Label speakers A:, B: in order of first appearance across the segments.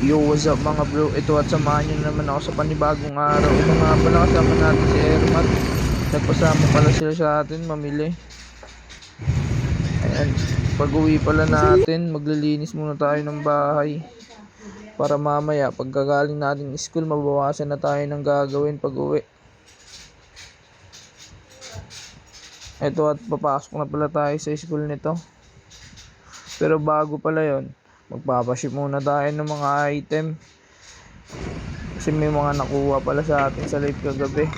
A: Yo, what's up mga bro? Ito at samahan nyo naman ako sa panibagong araw. Ito nga pala kasama natin si Ermat. Nagpasama pala sila sa atin mamili. Ayan. Pag uwi pala natin, maglilinis muna tayo ng bahay. Para mamaya, pagkagaling natin school, mabawasan na tayo ng gagawin pag uwi. Ito at papasok na pala tayo sa school nito. Pero bago pala yon, magpapaship muna tayo ng mga item. Kasi may mga nakuha pala sa atin sa live kagabi.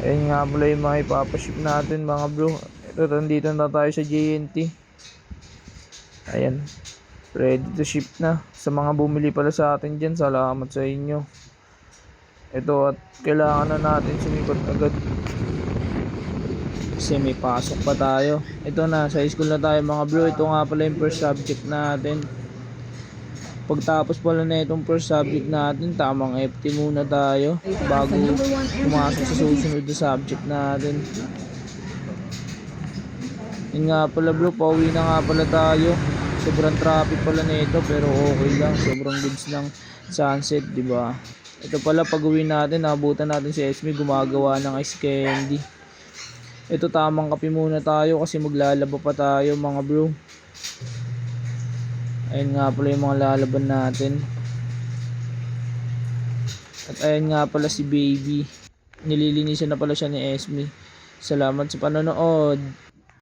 A: Ayun nga pala yung mga ipapaship natin mga bro. Ito, nandito na tayo sa JNT. Ayan. Ready to ship na. Sa mga bumili pala sa atin dyan, salamat sa inyo. Ito at kailangan na natin sumikot agad. Kasi may pasok pa tayo. Ito na, sa school na tayo mga bro. Ito nga pala yung first subject natin. Pagtapos pala na itong first subject natin, tamang FT muna tayo bago pumasok sa susunod na subject natin. Yun nga pala bro, pauwi na nga pala tayo. Sobrang traffic pala na ito pero okay lang. Sobrang goods ng sunset, di ba? Ito pala pag uwi natin, nabutan natin si Esme gumagawa ng ice candy. Ito tamang kape muna tayo kasi maglalaba pa tayo mga bro. Ayun nga pala yung mga lalaban natin. At ayun nga pala si baby. Nililinisan na pala siya ni Esme. Salamat sa panonood.